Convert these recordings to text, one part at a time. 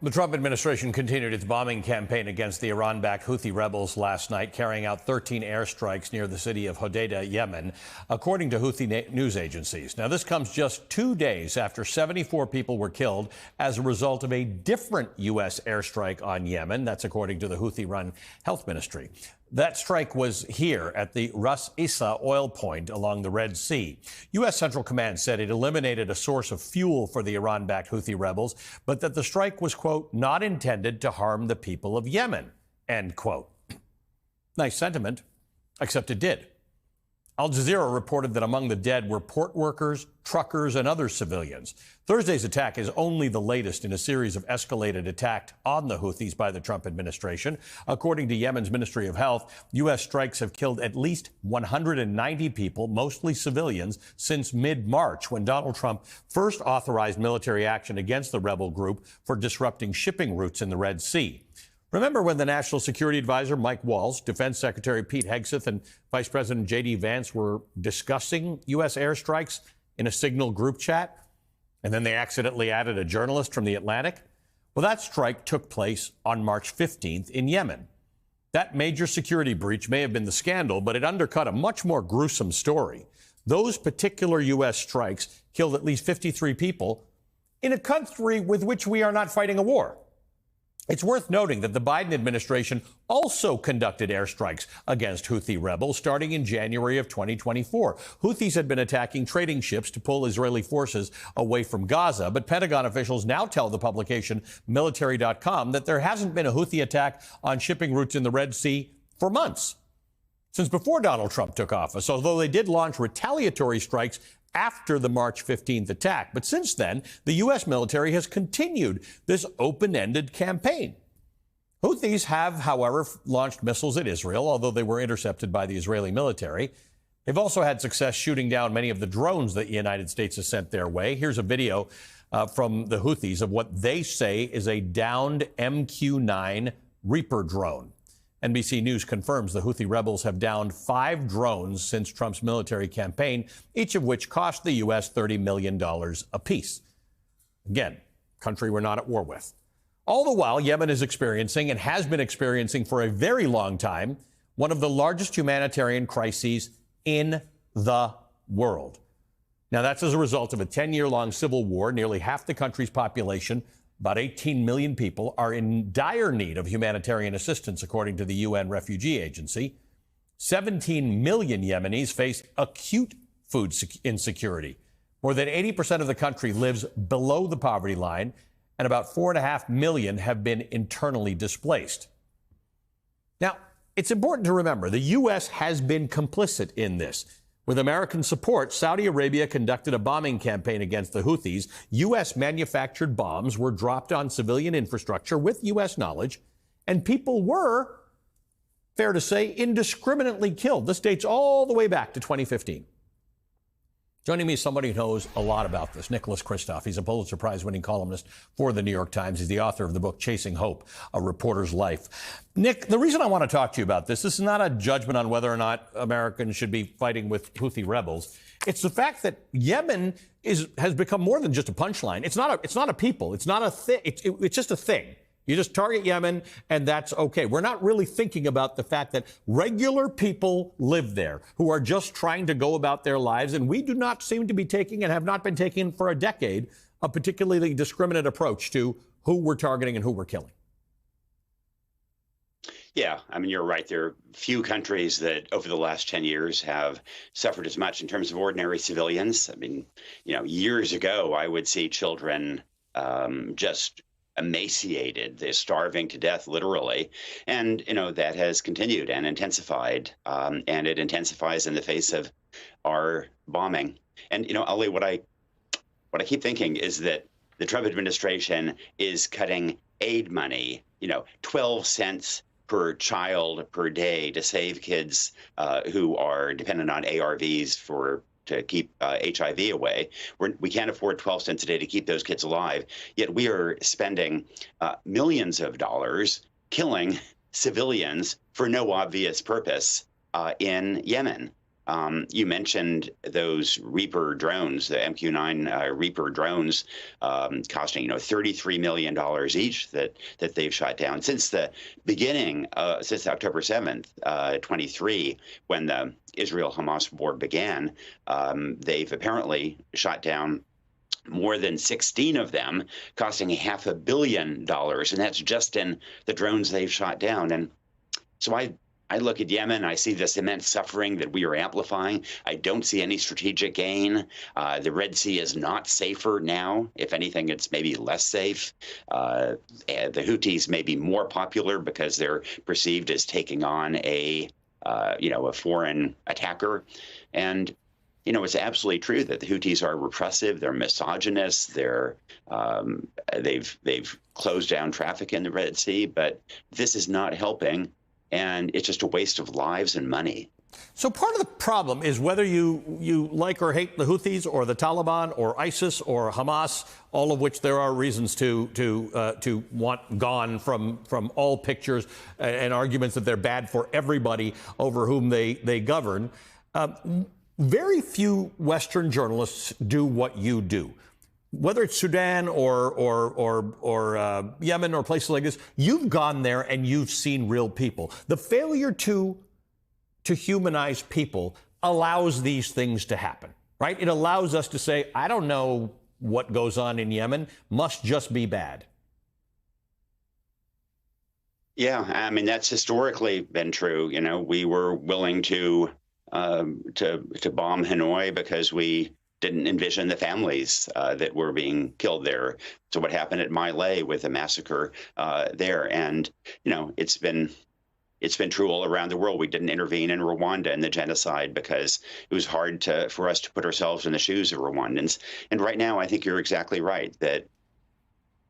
The Trump administration continued its bombing campaign against the Iran-backed Houthi rebels last night, carrying out 13 airstrikes near the city of Hodeidah, Yemen, according to Houthi news agencies. Now, this comes just 2 days after 74 people were killed as a result of a different U.S. airstrike on Yemen. That's according to the Houthi-run health ministry. That strike was here at the Ras Issa oil point along the Red Sea. U.S. Central Command said it eliminated a source of fuel for the Iran-backed Houthi rebels, but that the strike was, quote, not intended to harm the people of Yemen, end quote. Nice sentiment, except it did. Al Jazeera reported that among the dead were port workers, truckers, and other civilians. Thursday's attack is only the latest in a series of escalated attacks on the Houthis by the Trump administration. According to Yemen's Ministry of Health, U.S. strikes have killed at least 190 people, mostly civilians, since mid-March, when Donald Trump first authorized military action against the rebel group for disrupting shipping routes in the Red Sea. Remember when the National Security Advisor, Mike Waltz, Defense Secretary Pete Hegseth, and Vice President J.D. Vance were discussing U.S. airstrikes in a Signal group chat? And then they accidentally added a journalist from The Atlantic? Well, that strike took place on March 15th in Yemen. That major security breach may have been the scandal, but it undercut a much more gruesome story. Those particular U.S. strikes killed at least 53 people in a country with which we are not fighting a war. It's worth noting that the Biden administration also conducted airstrikes against Houthi rebels starting in January of 2024. Houthis had been attacking trading ships to pull Israeli forces away from Gaza, but Pentagon officials now tell the publication Military.com that there hasn't been a Houthi attack on shipping routes in the Red Sea for months. Since before Donald Trump took office, although they did launch retaliatory strikes after the March 15th attack. But since then, the U.S. military has continued this open-ended campaign. Houthis have, however, launched missiles at Israel, although they were intercepted by the Israeli military. They've also had success shooting down many of the drones that the United States has sent their way. Here's a video from the Houthis of what they say is a downed MQ-9 Reaper drone. NBC News confirms the Houthi rebels have downed 5 drones since Trump's military campaign, each of which cost the U.S. $30 million apiece. Again, country we're not at war with. All the while, Yemen is experiencing and has been experiencing for a very long time one of the largest humanitarian crises in the world. Now, that's as a result of a 10-year-long civil war. Nearly half the country's population, about 18 million people, are in dire need of humanitarian assistance, according to the UN Refugee Agency. 17 million Yemenis face acute food insecurity. More than 80% of the country lives below the poverty line, and about 4.5 million have been internally displaced. Now, it's important to remember the U.S. has been complicit in this. With American support, Saudi Arabia conducted a bombing campaign against the Houthis. U.S.-manufactured bombs were dropped on civilian infrastructure with U.S. knowledge, and people were, fair to say, indiscriminately killed. This dates all the way back to 2015. Joining me is somebody who knows a lot about this, Nicholas Kristof. He's a Pulitzer Prize-winning columnist for the New York Times. He's the author of the book Chasing Hope, A Reporter's Life. Nick, the reason I want to talk to you about this is not a judgment on whether or not Americans should be fighting with Houthi rebels. It's the fact that Yemen has become more than just a punchline. It's not a people. It's not a thing. It's just a thing. You just target Yemen, and that's okay. We're not really thinking about the fact that regular people live there who are just trying to go about their lives, and we do not seem to be taking, and have not been taking for a decade, a particularly discriminate approach to who we're targeting and who we're killing. Yeah, I mean, you're right. There are few countries that over the last 10 years have suffered as much in terms of ordinary civilians. I mean, years ago, I would see children just emaciated, they're starving to death, literally. And, that has continued and intensified. And it intensifies in the face of our bombing. And, Ali, what I keep thinking is that the Trump administration is cutting aid money, 12 cents per child per day to save kids who are dependent on ARVs to keep HIV away. We can't afford 12 cents a day to keep those kids alive, yet we are spending millions of dollars killing civilians for no obvious purpose in Yemen. You mentioned those Reaper drones, the MQ-9 Reaper drones, costing $33 million each that they've shot down since the beginning, since October 7th, 23, when the Israel-Hamas war began. They've apparently shot down more than 16 of them, costing $500 million, and that's just in the drones they've shot down. And so I look at Yemen, I see this immense suffering that we are amplifying. I don't see any strategic gain. The Red Sea is not safer now. If anything, it's maybe less safe. The Houthis may be more popular because they're perceived as taking on a foreign attacker. And it's absolutely true that the Houthis are repressive. They're misogynist. They've closed down traffic in the Red Sea, but this is not helping, and it's just a waste of lives and money. So part of the problem is whether you like or hate the Houthis or the Taliban or ISIS or Hamas, all of which there are reasons to want gone from all pictures and arguments that they're bad for everybody over whom they govern. Very few Western journalists do what you do. Whether it's Sudan or Yemen or places like this, you've gone there and you've seen real people. The failure to humanize people allows these things to happen, right? It allows us to say, I don't know what goes on in Yemen, must just be bad. Yeah, I mean, that's historically been true. We were willing to bomb Hanoi because we didn't envision the families that were being killed there. So what happened at My Lai with the massacre there, and it's been true all around the world. We didn't intervene in Rwanda in the genocide because it was hard for us to put ourselves in the shoes of Rwandans. And right now, I think you're exactly right that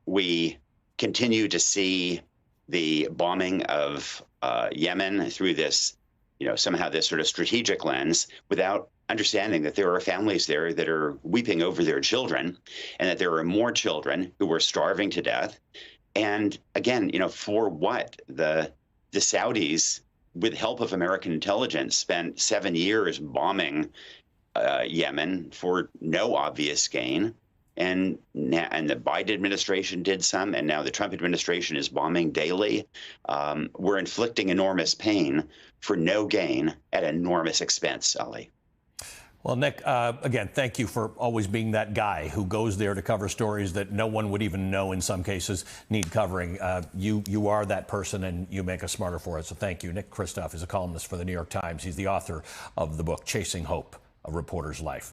we continue to see the bombing of Yemen through this, somehow this sort of strategic lens, without understanding that there are families there that are weeping over their children, and that there are more children who are starving to death. And again, for what? The Saudis, with help of American intelligence, spent 7 years bombing Yemen for no obvious gain. And the Biden administration did some, and now the Trump administration is bombing daily. We're inflicting enormous pain for no gain at enormous expense, Ali. Well, Nick, again, thank you for always being that guy who goes there to cover stories that no one would even know in some cases need covering. You are that person, and you make us smarter for it. So thank you. Nick Kristof is a columnist for the New York Times. He's the author of the book Chasing Hope, A Reporter's Life.